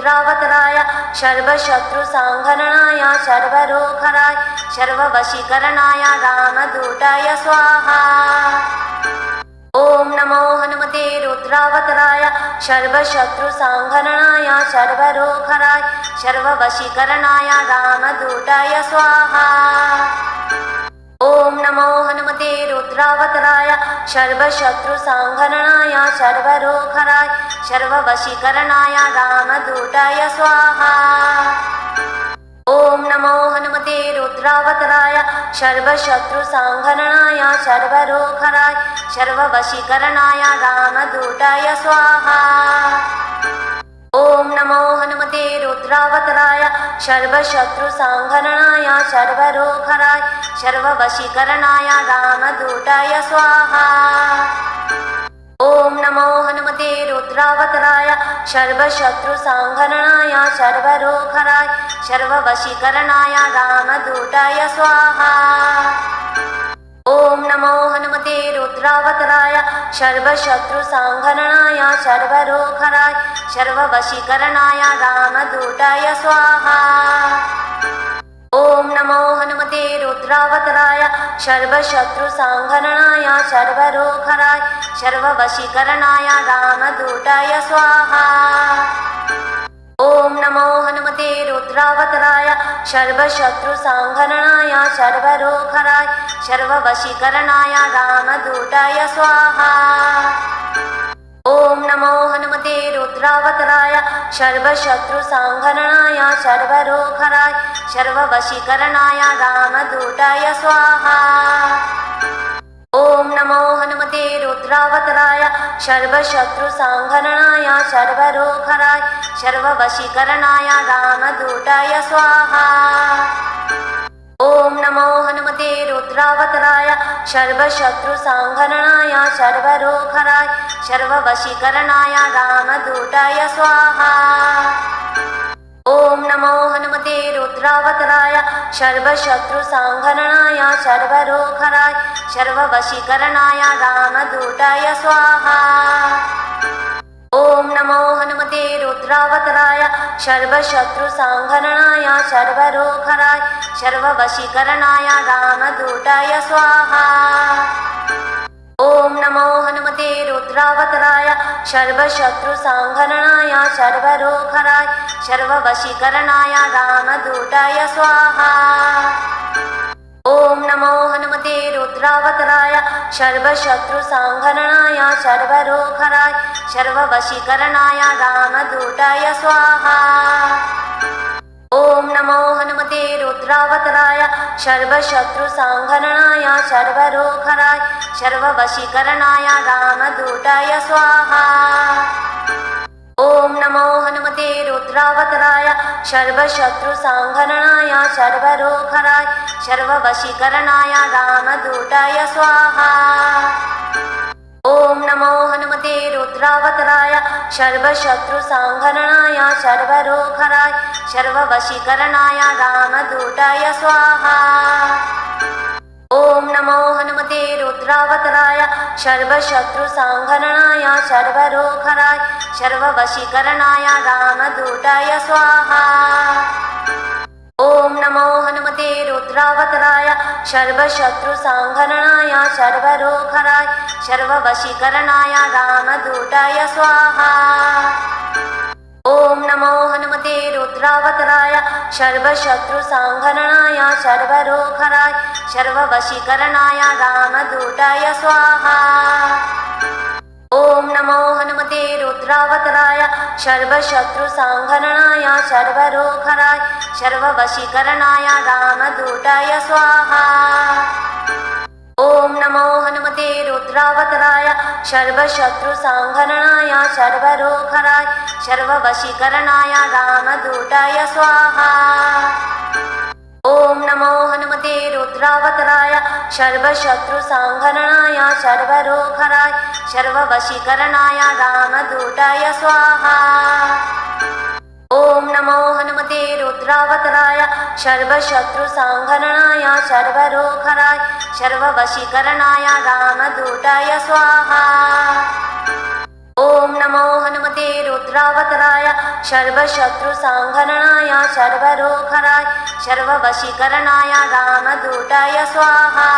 रुद्रावताराय सर्वशत्रुसंहरणाय सर्वरोगहराय सर्ववशीकरणाय रामदूताय स्वाहा। ओम नमो हनुमते रुद्रावताराय सर्वशत्रुसंहरणाय सर्वरोगहराय सर्ववशीकरणाय रामदूताय स्वाहा। ओम नमो हनुमते रुद्रावताराय सर्वशत्रुसंहरणाय सर्वरोगहराय सर्ववशीकरणाय रामदूताय स्वाहा। ओम नमो हनुमते रुद्रावताराय सर्वशत्रुसंहरणाय सर्वरोगहराय सर्ववशीकरणाय रामदूताय स्वाहा। ओम नमो हनुमते रुद्रावताराय सर्वशत्रुसंहरणाय सर्वरोगहराय सर्ववशीकरणाय रामदूताय स्वाहा। ओम नमो हनुमते रुद्रावताराय सर्वशत्रुसंहरणाय सर्वरोगहराय सर्ववशीकरणाय रामदूताय स्वाहा। ओम नमो हनुमते रुद्रावताराय सर्वशत्रुसंहरणाय सर्वरोगहराय सर्ववशीकरणाय रामदूताय स्वाहा। ओम नमो हनुमते रुद्रावताराय सर्वशत्रुसंहरणाय सर्वरोगहराय सर्ववशीकरणाय रामदूताय स्वाहा। ओम नमो हनुमते रुद्रावताराय सर्वशत्रुसंहरणाय सर्वरोगहराय सर्ववशीकरणाय रामदूताय स्वाहा। ओम नमो हनुमते रुद्रावताराय सर्वशत्रुसंहरणाय सर्वरोगहराय सर्ववशीकरणाय रामदूताय स्वाहा। ओम नमो हनुमते रुद्रावताराय सर्वशत्रुसंहरणाय सर्वरोगहराय सर्ववशीकरणाय रामदूताय स्वाहा। ओम नमो हनुमते रुद्रावताराय सर्वशत्रुसंहरणाय सर्वरोगहराय सर्ववशीकरणाय रामदूताय स्वाहा। ओम नमो हनुमते रुद्रावताराय सर्वशत्रुसंहरणाय सर्वरोगहराय सर्ववशीकरणाय रामदूताय स्वाहा। ओम नमो हनुमते रुद्रावताराय सर्वशत्रुसंहरणाय सर्वरोगहराय सर्ववशीकरणाय रामदूताय स्वाहा। ओम नमो हनुमते रुद्रावताराय सर्वशत्रुसंहरणाय सर्वरोगहराय सर्ववशीकरणाय रामदूताय स्वाहा। ओम नमो हनुमते रुद्रावताराय सर्वशत्रुसंहरणाय सर्वरोगहराय सर्ववशीकरणाय रामदूताय स्वाहा। ओम नमो हनुमते रुद्रावताराय सर्वशत्रुसंहरणाय सर्वरोगहराय सर्ववशीकरणाय रामदूताय स्वाहा। ओम नमो हनुमते रुद्रावताराय सर्वशत्रुसंहरणाय सर्वरोगहराय सर्ववशीकरणाय रामदूताय स्वाहा। ओम नमो हनुमते रुद्रावताराय सर्वशत्रुसंहरणाय सर्वरोगहराय सर्ववशीकरणाय रामदूताय स्वाहा। ओम नमो हनुमते रुद्रावताराय सर्वशत्रुसंहरणाय सर्वरोगहराय सर्ववशीकरणाय रामदूताय स्वाहा। ओम नमो हनुमते रुद्रावताराय सर्वशत्रुसंहरणाय सर्वरोगहराय सर्ववशीकरणाय रामदूताय स्वाहा। ओम नमो हनुमते रुद्रावताराय सर्वशत्रुसंहरणाय सर्वरोगहराय सर्ववशीकरणाय रामदूताय स्वाहा। ओम नमो हनुमते रुद्रावताराय सर्वशत्रुसंहरणाय सर्वरोगहराय सर्ववशीकरणाय रामदूताय स्वाहा। ओम नमो हनुमते रुद्रावताराय सर्वशत्रुसंहरणाय सर्वरोगहराय सर्ववशीकरणाय रामदूताय स्वाहा। ओम नमो हनुमते रुद्रावताराय सर्वशत्रुसंहरणाय सर्वरोगहराय सर्ववशीकरणाय रामदूताय स्वाहा। ओम नमो हनुमते रुद्रावताराय सर्वशत्रुसंहरणाय सर्वरोगहराय सर्ववशीकरणाय रामदूताय स्वाहा। ओम नमो हनुमते रुद्रावताराय सर्वशत्रुसंहरणाय सर्वरोगहराय सर्ववशीकरणाय रामदूताय स्वाहा।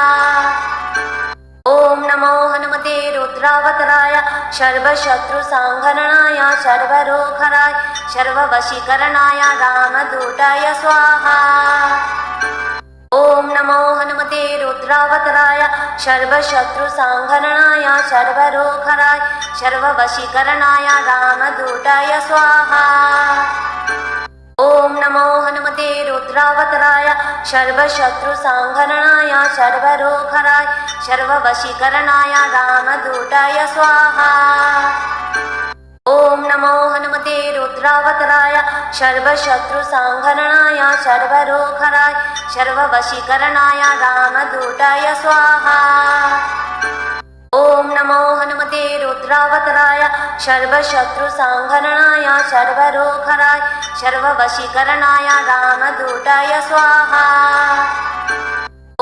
ॐ नमो हनुमते रुद्रावताराय सर्वशत्रुसंहरणाय सर्वरोगहराय सर्ववशीकरणाय रामदूताय स्वाहा। ॐ नमो हनुमते रुद्रावताराय सर्वशत्रुसंहरणाय सर्वरोगहराय सर्ववशीकरणाय रामदूताय स्वाहा। ॐ नमो हनुमते रुद्रावताराय सर्वशत्रुसंहरणाय सर्वरोगहराय सर्ववशीकरणाय रामदूताय स्वाहा। ॐ नमो हनुमते रुद्रावताराय सर्वशत्रुसंहरणाय सर्वरोगहराय सर्ववशीकरणाय रामदूताय स्वाहा। ॐ नमो हनुमते रुद्रावताराय सर्वशत्रुसंहरणाय सर्वरोगहराय सर्ववशीकरणाय रामदूताय स्वाहा।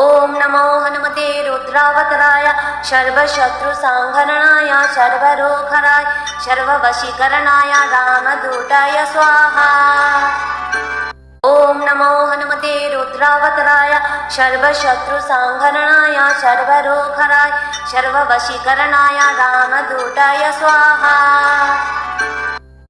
ॐ नमो हनुमते रुद्रावताराय सर्वशत्रुसंहरणाय सर्वरोगहराय सर्ववशीकरणाय रामदूताय स्वाहा। ॐ नमो हनुमते रुद्रावताराय सर्वशत्रुसंहरणाय सर्वरोगहराय सर्ववशीकरणाय रामदूताय स्वाहा।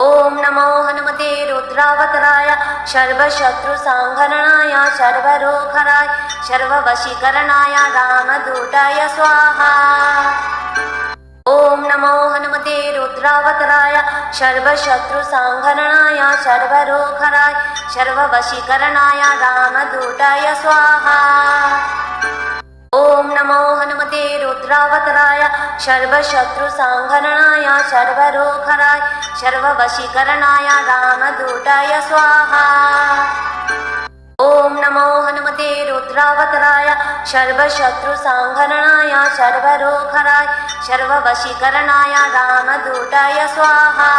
ॐ नमो हनुमते रुद्रावताराय सर्वशत्रुसंहरणाय सर्वरोगहराय सर्ववशीकरणाय रामदूताय स्वाहा। ॐ नमो हनुमते रुद्रावताराय सर्वशत्रुसंहरणाय सर्वरोगहराय सर्ववशीकरणाय रामदूताय स्वाहा। ॐ नमो हनुमते रुद्रावताराय सर्वशत्रुसंहरणाय सर्वरोगहराय सर्ववशीकरणाय रामदूताय स्वाहा। ॐ नमो हनुमते रुद्रावताराय सर्वशत्रुसंहरणाय सर्वरोगहराय सर्ववशीकरणाय रामदूताय स्वाहा।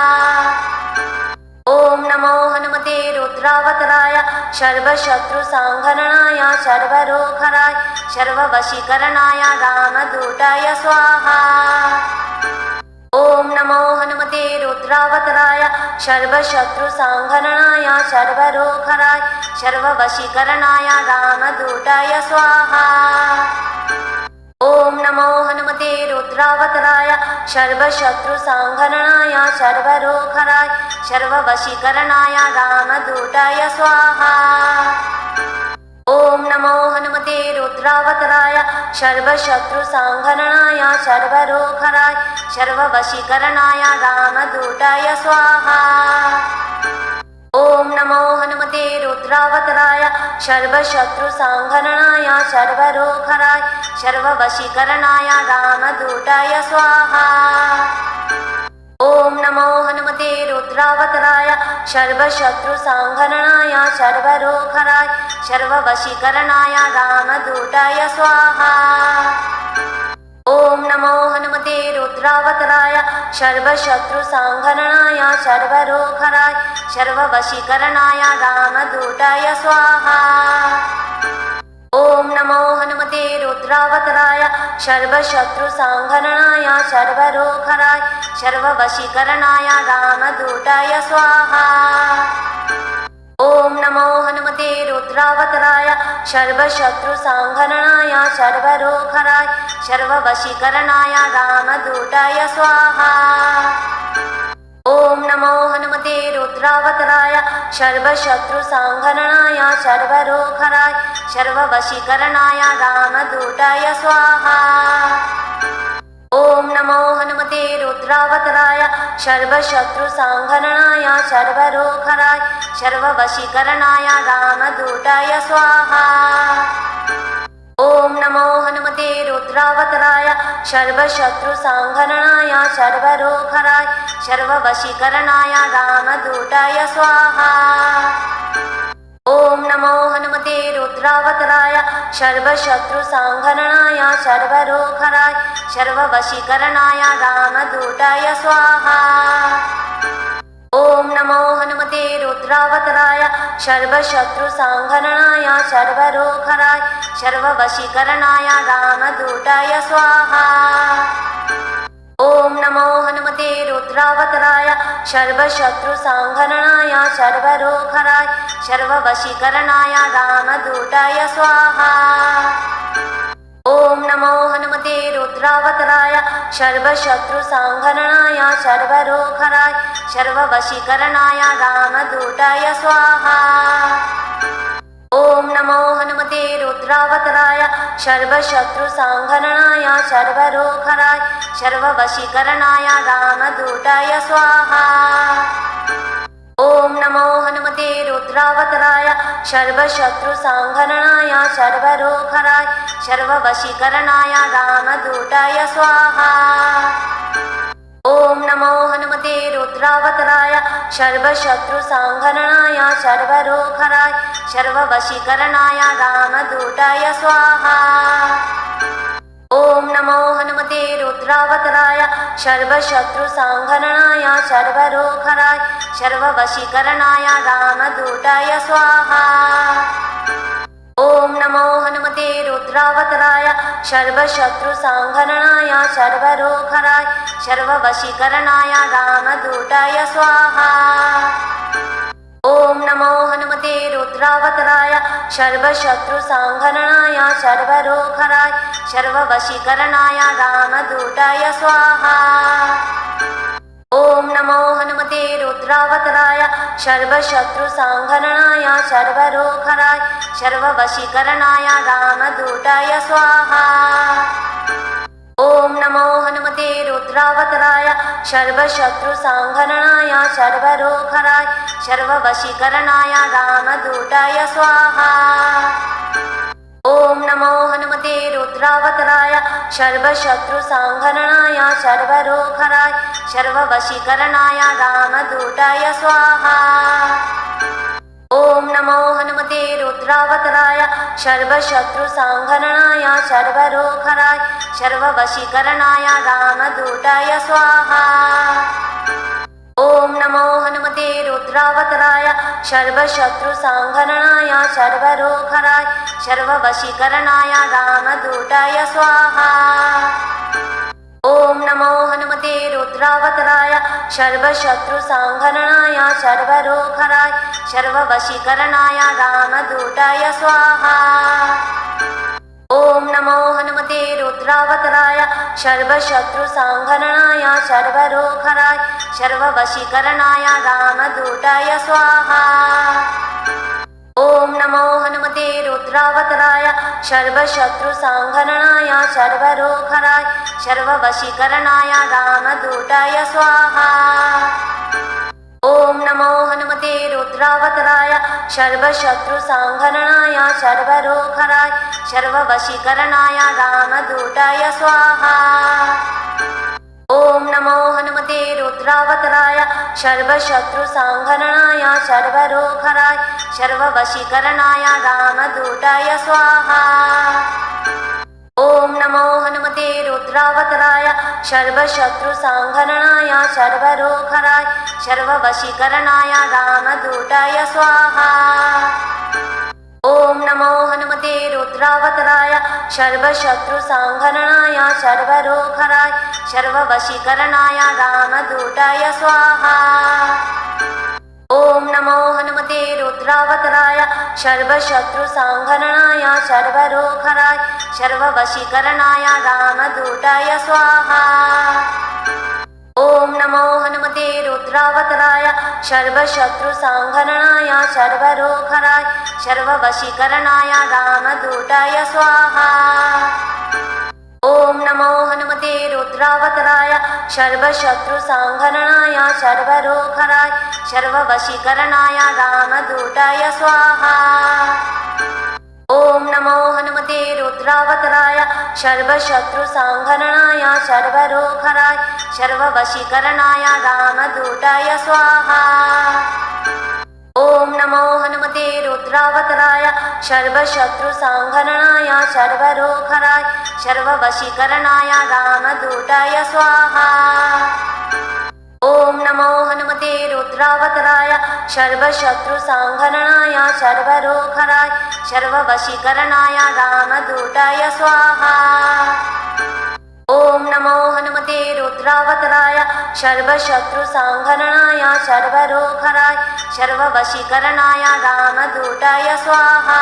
ॐ नमो हनुमते रुद्रावताराय सर्वशत्रुसंहरणाय सर्वरोगहराय सर्ववशीकरणाय रामदूताय स्वाहा। ॐ नमो हनुमते रुद्रावताराय सर्वशत्रुसंहरणाय सर्वरोगहराय सर्ववशीकरणाय रामदूताय स्वाहा। ॐ नमो हनुमते रुद्रावताराय सर्वशत्रुसंहरणाय सर्वरोगहराय सर्ववशीकरणाय रामदूताय स्वाहा। ॐ नमो हनुमते रुद्रावताराय सर्वशत्रुसंहरणाय सर्वरोगहराय सर्ववशीकरणाय रामदूताय स्वाहा। ॐ नमो हनुमते रुद्रावताराय सर्वशत्रुसंहरणाय सर्वरोगहराय सर्ववशीकरणाय रामदूताय स्वाहा। ॐ नमो हनुमते रुद्रावताराय सर्वशत्रुसंहरणाय सर्वरोगहराय सर्ववशीकरणाय रामदूताय स्वाहा। ॐ नमो हनुमते रुद्रावताराय सर्वशत्रुसंहरणाय सर्वरोगहराय सर्ववशीकरणाय रामदूताय स्वाहा। ॐ नमो हनुमते रुद्रावताराय सर्वशत्रुसंहरणाय सर्वरोगहराय सर्ववशीकरणाय रामदूताय स्वाहा। ॐ नमो हनुमते रुद्रावताराय सर्वशत्रुसंहरणाय सर्वरोगहराय सर्ववशीकरणाय रामदूताय स्वाहा। ॐ नमो हनुमते रुद्रावताराय सर्वशत्रुसंहरणाय सर्वरोगहराय सर्ववशीकरणाय रामदूताय स्वाहा। ॐ नमो हनुमते रुद्रावताराय सर्वशत्रुसंहरणाय सर्वरोगहराय सर्ववशीकरणाय रामदूताय स्वाहा। ॐ नमो हनुमते रुद्रावताराय सर्वशत्रुसंहरणाय सर्वरोगहराय सर्ववशीकरणाय रामदूताय स्वाहा। ॐ नमो हनुमते रुद्रावताराय सर्वशत्रुसंहरणाय सर्वरोगहराय सर्ववशीकरणाय रामदूताय स्वाहा। ॐ नमो हनुमते रुद्रावताराय सर्वशत्रुसंहरणाय सर्वरोगहराय सर्ववशीकरणाय रामदूताय स्वाहा। ॐ ॐ नमो हनुमते रुद्रावताराय सर्वशत्रुसंहरणाय सर्वरोगहराय सर्ववशीकरणाय रामदूताय स्वाहा। ॐ नमो हनुमते रुद्रावताराय सर्वशत्रुसंहरणाय सर्वरोगहराय सर्ववशीकरणाय रामदूताय स्वाहा। ॐ नमो हनुमते रुद्रावताराय सर्वशत्रुसंहरणाय सर्वरोगहराय सर्ववशीकरणाय रामदूताय स्वाहा। ॐ नमो हनुमते रुद्रावताराय सर्वशत्रुसंहरणाय सर्वरोगहराय सर्ववशीकरणाय रामदूताय स्वाहा। ॐ नमो हनुमते रुद्रावताराय सर्वशत्रुसंहरणाय सर्वरोगहराय सर्ववशीकरणाय रामदूताय स्वाहा। ॐ नमो हनुमते रुद्रावताराय सर्वशत्रुसंहरणाय सर्वरोगहराय सर्ववशीकरणाय रामदूताय स्वाहा। ॐ नमो हनुमते रुद्रावताराय सर्वशत्रुसंहरणाय सर्वरोगहराय सर्ववशीकरणाय रामदूताय स्वाहा। ॐ नमो हनुमते रुद्रावताराय सर्वशत्रुसंहरणाय सर्वरोगहराय सर्ववशीकरणाय रामदूताय स्वाहा। ॐ नमो हनुमते रुद्रावताराय सर्वशत्रुसंहरणाय सर्वरोगहराय सर्ववशीकरणाय रामदूताय स्वाहा। ॐ नमो हनुमते रुद्रावताराय सर्वशत्रुसंहरणाय सर्वरोगहराय सर्ववशीकरणाय रामदूताय स्वाहा। ॐ नमो हनुमते रुद्रावताराय सर्वशत्रुसंहरणाय सर्वरोगहराय सर्ववशीकरणाय रामदूताय स्वाहा। ॐ नमो हनुमते रुद्रावताराय सर्वशत्रुसंहरणाय सर्वरोगहराय सर्ववशीकरणाय रामदूताय स्वाहा। ॐ नमो हनुमते रुद्रावताराय सर्वशत्रुसंहरणाय सर्वरोगहराय सर्ववशीकरणाय रामदूताय स्वाहा। ॐ नमो हनुमते रुद्रावताराय सर्वशत्रुसंहरणाय सर्वरोगहराय सर्ववशीकरणाय रामदूताय स्वाहा। ॐ नमो हनुमते रुद्रावताराय सर्वशत्रुसंहरणाय सर्वरोगहराय सर्ववशीकरणाय रामदूताय स्वाहा। ॐ नमो हनुमते रुद्रावताराय सर्वशत्रुसंहरणाय सर्वरोगहराय सर्ववशीकरणाय रामदूताय स्वाहा। ॐ नमो हनुमते रुद्रावताराय सर्वशत्रुसंहरणाय सर्वरोगहराय सर्ववशीकरणाय रामदूताय स्वाहा। ॐ नमो हनुमते रुद्रावताराय सर्वशत्रुसंहरणाय सर्वरोगहराय सर्ववशीकरणाय रामदूताय स्वाहा। ॐ नमो हनुमते रुद्रावताराय सर्वशत्रुसंहरणाय सर्वरोगहराय सर्ववशीकरणाय रामदूताय स्वाहा। ॐ नमो हनुमते रुद्रावताराय सर्वशत्रुसंहरणाय सर्वरोगहराय सर्ववशीकरणाय रामदूताय स्वाहा। ॐ नमो हनुमते रुद्रावताराय सर्वशत्रुसंहरणाय सर्वरोगहराय सर्ववशीकरणाय रामदूताय स्वाहा। ॐ नमो हनुमते रुद्रावताराय सर्वशत्रुसंहरणाय सर्वरोगहराय सर्ववशीकरणाय रामदूताय स्वाहा। ॐ नमो हनुमते रुद्रावताराय सर्वशत्रुसंहरणाय सर्वरोगहराय सर्ववशीकरणाय रामदूताय स्वाहा। ॐ नमो हनुमते रुद्रावताराय सर्वशत्रुसंहरणाय सर्वरोगहराय सर्ववशीकरणाय रामदूताय स्वाहा। ॐ नमो हनुमते रुद्रावताराय सर्वशत्रुसंहरणाय सर्वरोगहराय सर्ववशीकरणाय रामदूताय स्वाहा। ॐ नमो हनुमते रुद्रावताराय सर्वशत्रुसंहरणाय सर्वरोगहराय सर्ववशीकरणाय रामदूताय स्वाहा। ॐ ॐ नमो हनुमते रुद्रावताराय सर्वशत्रुसंहरणाय सर्वरोगहराय सर्ववशीकरणाय रामदूताय स्वाहा।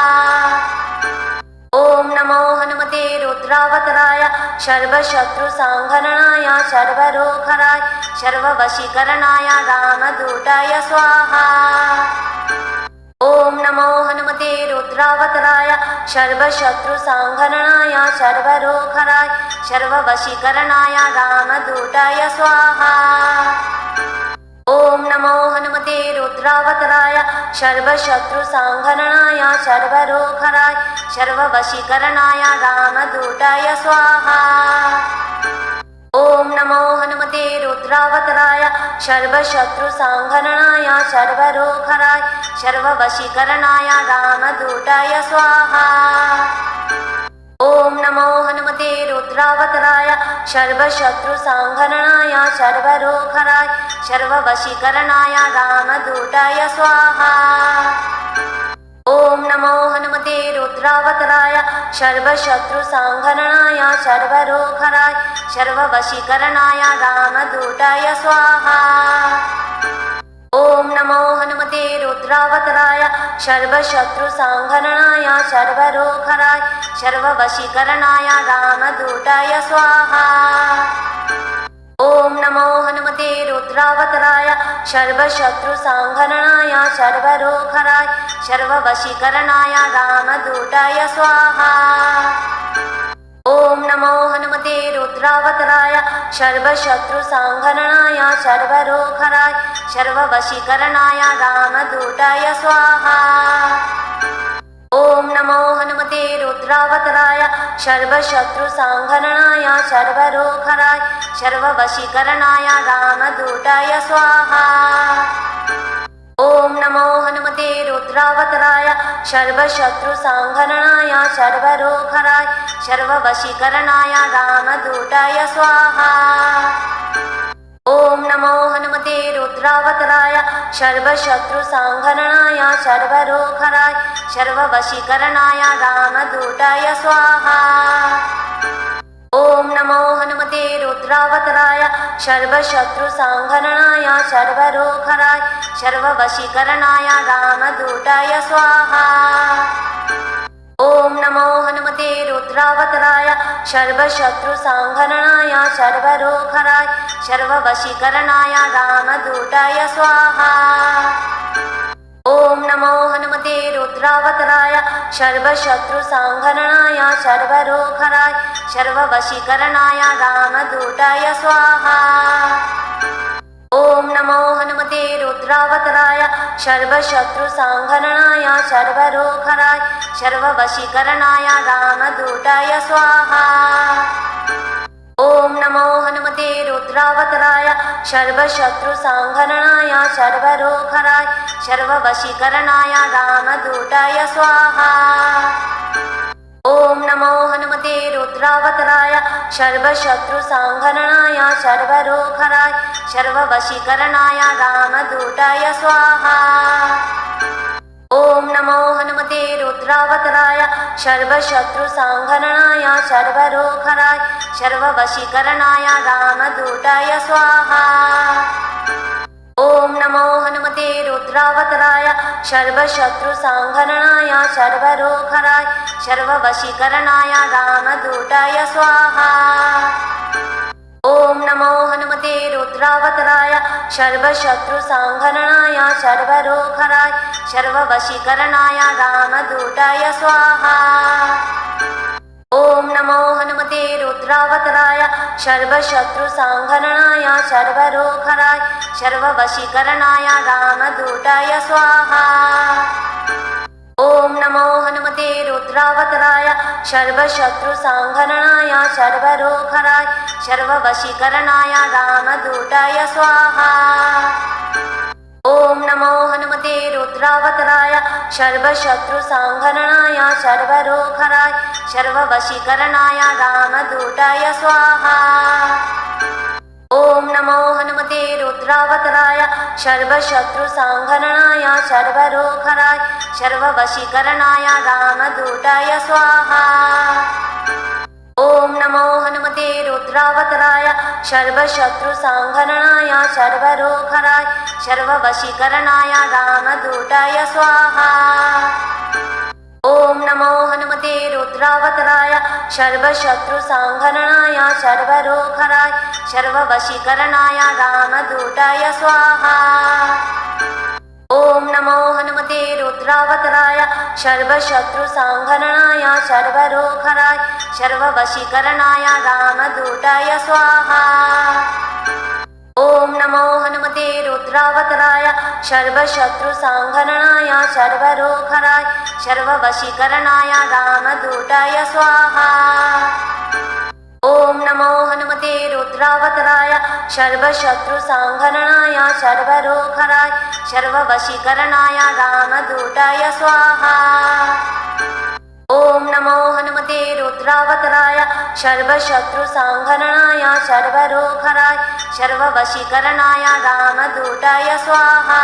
ॐ नमो हनुमते रुद्रावताराय सर्वशत्रुसंहरणाय सर्वरोगहराय सर्ववशीकरणाय रामदूताय स्वाहा। ॐ नमो हनुमते रुद्रावताराय सर्वशत्रुसंहरणाय सर्वरोगहराय सर्ववशीकरणाय रामदूताय स्वाहा। ॐ नमो हनुमते रुद्रावताराय सर्वशत्रुसंहरणाय सर्वरोगहराय सर्ववशीकरणाय रामदूताय स्वाहा। ॐ नमो हनुमते रुद्रावताराय सर्वशत्रुसंहरणाय सर्वरोगहराय सर्ववशीकरणाय रामदूताय स्वाहा। ॐ नमो हनुमते रुद्रावताराय सर्वशत्रुसंहरणाय सर्वरोगहराय सर्ववशीकरणाय रामदूताय स्वाहा। ॐ नमो हनुमते रुद्रावताराय सर्वशत्रुसंहरणाय सर्वरोगहराय सर्ववशीकरणाय रामदूताय स्वाहा। ॐ नमो हनुमते रुद्रावताराय सर्वशत्रुसंहरणाय सर्वरोगहराय सर्ववशीकरणाय रामदूताय स्वाहा। ॐ नमो हनुमते रुद्रावताराय सर्वशत्रुसंहरणाय सर्वरोगहराय सर्ववशीकरणाय रामदूताय स्वाहा। ॐ नमो हनुमते रुद्रावताराय सर्वशत्रुसंहरणाय सर्वरोगहराय सर्ववशीकरणाय रामदूताय स्वाहा। ॐ नमो हनुमते रुद्रावताराय सर्वशत्रुसंहरणाय सर्वरोगहराय सर्ववशीकरणाय रामदूताय स्वाहा। ॐ नमो हनुमते रुद्रावताराय सर्वशत्रुसंहरणाय सर्वरोगहराय सर्ववशीकरणाय रामदूताय स्वाहा। ॐ नमो हनुमते रुद्रावताराय सर्वशत्रुसंहरणाय सर्वरोगहराय सर्ववशीकरणाय रामदूताय स्वाहा। ॐ नमो हनुमते रुद्रावताराय सर्वशत्रुसंहरणाय सर्वरोगहराय सर्ववशीकरणाय रामदूताय स्वाहा। ॐ नमो हनुमते रुद्रावताराय सर्वशत्रुसंहरणाय सर्वरोगहराय सर्ववशीकरणाय रामदूताय स्वाहा। ॐ नमो हनुमते रुद्रावताराय सर्वशत्रुसंहरणाय सर्वरोगहराय सर्ववशीकरणाय रामदूताय स्वाहा। ॐ नमो हनुमते रुद्रावताराय सर्वशत्रुसंहरणाय सर्वरोगहराय सर्ववशीकरणाय रामदूताय स्वाहा। ॐ नमो हनुमते रुद्रावताराय सर्वशत्रुसंहरणाय सर्वरोगहराय सर्ववशीकरणाय रामदूताय स्वाहा। ॐ नमो हनुमते रुद्रावताराय सर्वशत्रुसंहरणाय सर्वरोगहराय सर्ववशीकरणाय रामदूताय स्वाहा। ॐ नमो हनुमते रुद्रावताराय सर्वशत्रुसंहरणाय सर्वरोगहराय सर्ववशीकरणाय रामदूताय स्वाहा। ॐ नमो हनुमते रुद्रावताराय सर्वशत्रुसंहरणाय सर्वरोगहराय सर्ववशीकरणाय रामदूताय स्वाहा। ॐ नमो हनुमते रुद्रावताराय सर्वशत्रुसंहरणाय सर्वरोगहराय सर्ववशीकरणाय रामदूताय स्वाहा। ॐ नमो हनुमते रुद्रावताराय सर्वशत्रुसंहरणाय सर्वरोगहराय सर्ववशीकरणाय रामदूताय स्वाहा। ॐ नमो हनुमते रुद्रावताराय सर्वशत्रुसंहरणाय सर्वरोगहराय सर्ववशीकरणाय रामदूताय स्वाहा। ॐ नमो हनुमते रुद्रावताराय सर्वशत्रुसंहरणाय सर्वरोगहराय सर्ववशीकरणाय रामदूताय स्वाहा। ॐ नमो हनुमते रुद्रावताराय सर्वशत्रुसंहरणाय सर्वरोगहराय रुद्रावताराय सर्वशत्रुसंहरणाय सर्वरोगहराय सर्ववशीकरणाय रामदूताय स्वाहा ॐ नमो हनुमते रुद्रावताराय सर्वशत्रुसंहरणाय सर्वरोगहराय सर्ववशीकरणाय रामदूताय स्वाहा ॐ नमो हनुमते रुद्रावताराय सर्वशत्रुसंहरणाय सर्वरोगहराय सर्ववशीकरणाय रामदूताय स्वाहा ॐ नमो हनुमते रुद्रावताराय सर्वशत्रुसंहरणाय सर्वरोगहराय सर्ववशीकरणाय रामदूताय स्वाहा ॐ नमो हनुमते रुद्रावताराय सर्वशत्रुसंहरणाय सर्वरोगहराय सर्ववशीकरणाय रामदूताय स्वाहा ॐ नमो हनुमते रुद्रावताराय सर्वशत्रुसंहरणाय सर्वरोगहराय सर्ववशीकरणाय रामदूताय स्वाहा